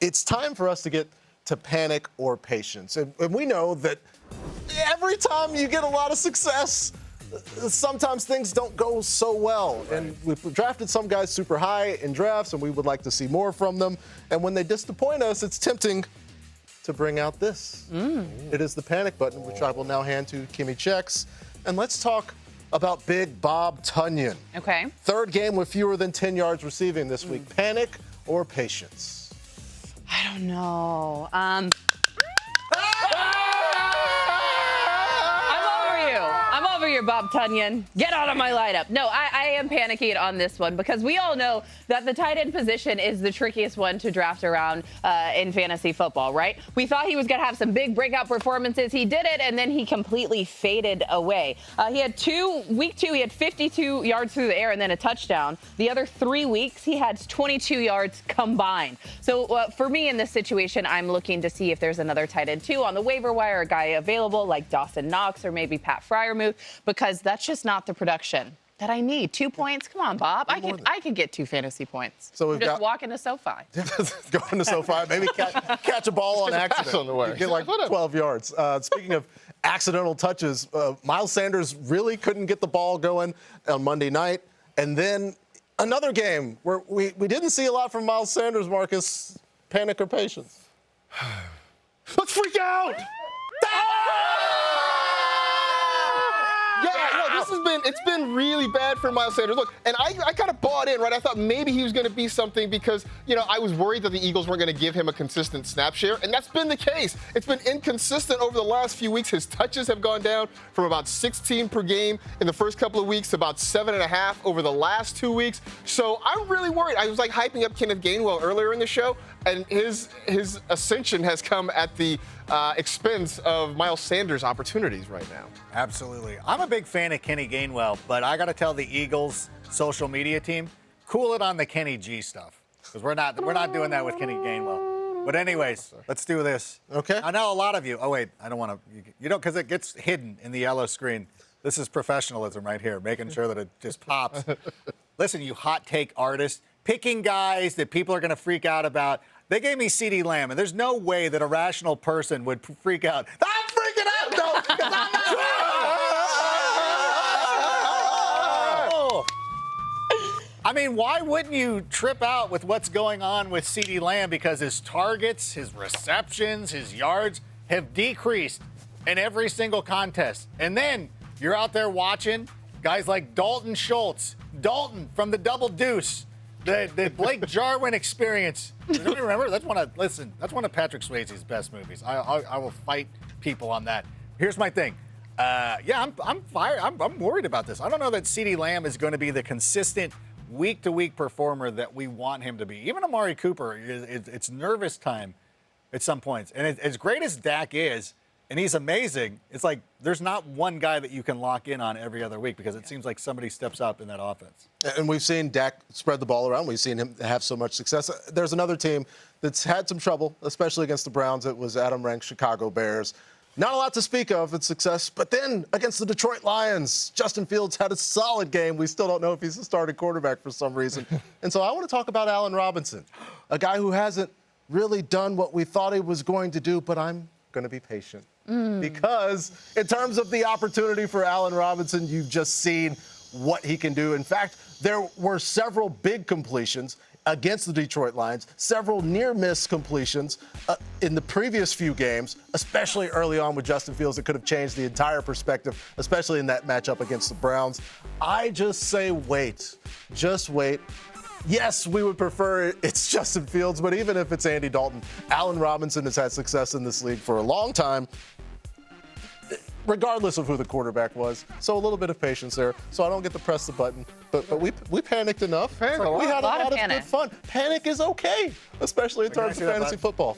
it's time for us to get to panic or patience. And we know that every time you get a lot of success, sometimes things don't go so well. Right. And we've drafted some guys super high in drafts, and we would like to see more from them. And when they disappoint us, it's tempting to bring out this. It is the panic button, which I will now hand to Kimmy Checks. And let's talk about Big Bob Tonyan. Okay. Third game with fewer than 10 yards receiving this week. Panic or patience? I don't know. I'm over you, Bob Tonyan. Get out of my lineup. No, I am panicking on this one because we all know that the tight end position is the trickiest one to draft around in fantasy football, right? We thought he was going to have some big breakout performances. He did it, and then he completely faded away. He had week 2, he had 52 yards through the air and then a touchdown. The other 3 weeks, he had 22 yards combined. So for me in this situation, I'm looking to see if there's another tight end 2 on the waiver wire, a guy available like Dawson Knox or maybe Pat Freiermuth, because that's just not the production that I need. 2 points? Come on, Bob. I could get 2 fantasy points. So we've just walk into SoFi. Go into SoFi, maybe catch a ball on accident. On the way. You get like 12 yards. Speaking of accidental touches, Miles Sanders really couldn't get the ball going on Monday night. And then another game where we didn't see a lot from Miles Sanders, Marcus. Panic or patience? Let's freak out! It's been really bad for Miles Sanders. Look, and I kind of bought in, right? I thought maybe he was going to be something because, I was worried that the Eagles weren't going to give him a consistent snap share, and that's been the case. It's been inconsistent over the last few weeks. His touches have gone down from about 16 per game in the first couple of weeks to about 7.5 over the last 2 weeks. So I'm really worried. I was like hyping up Kenneth Gainwell earlier in the show, and his ascension has come at the expense of Miles Sanders' opportunities right now. Absolutely. I'm a big fan of Kenny Gainwell, but I got to tell the Eagles social media team, cool it on the Kenny G stuff, because we're not doing that with Kenny Gainwell. But anyways, let's do this. Okay. I know a lot of you. Oh wait, I don't want to. Because it gets hidden in the yellow screen. This is professionalism right here, making sure that it just pops. Listen, you hot take artists, picking guys that people are going to freak out about. They gave me CeeDee Lamb, and there's no way that a rational person would freak out. I'm freaking out, though, because I'm not. I mean, why wouldn't you trip out with what's going on with CeeDee Lamb? Because his targets, his receptions, his yards have decreased in every single contest. And then you're out there watching guys like Dalton Schultz, Dalton from the Double Deuce, the Blake Jarwin experience. Does anybody remember? That's one of Patrick Swayze's best movies. I will fight people on that. Here's my thing. I'm fired. I'm worried about this. I don't know that CeeDee Lamb is going to be the consistent week-to-week performer that we want him to be. Even Amari Cooper, it's nervous time at some points. And as great as Dak is, and he's amazing, it's like there's not one guy that you can lock in on every other week because it seems like somebody steps up in that offense. And we've seen Dak spread the ball around. We've seen him have so much success. There's another team that's had some trouble, especially against the Browns. It was Adam Rank's Chicago Bears. Not a lot to speak of in success, but then against the Detroit Lions, Justin Fields had a solid game. We still don't know if he's a starting quarterback for some reason. And so I want to talk about Allen Robinson, a guy who hasn't really done what we thought he was going to do, but I'm going to be patient. Because in terms of the opportunity for Allen Robinson, you've just seen what he can do. In fact, there were several big completions against the Detroit Lions, several near-miss completions in the previous few games, especially early on with Justin Fields. It could have changed the entire perspective, especially in that matchup against the Browns. I just say wait. Just wait. Yes, we would prefer it's Justin Fields, but even if it's Andy Dalton, Allen Robinson has had success in this league for a long time, regardless of who the quarterback was. So a little bit of patience there, so I don't get to press the button. But we panicked enough. We had a lot of good fun. Panic is okay, especially in terms of fantasy football.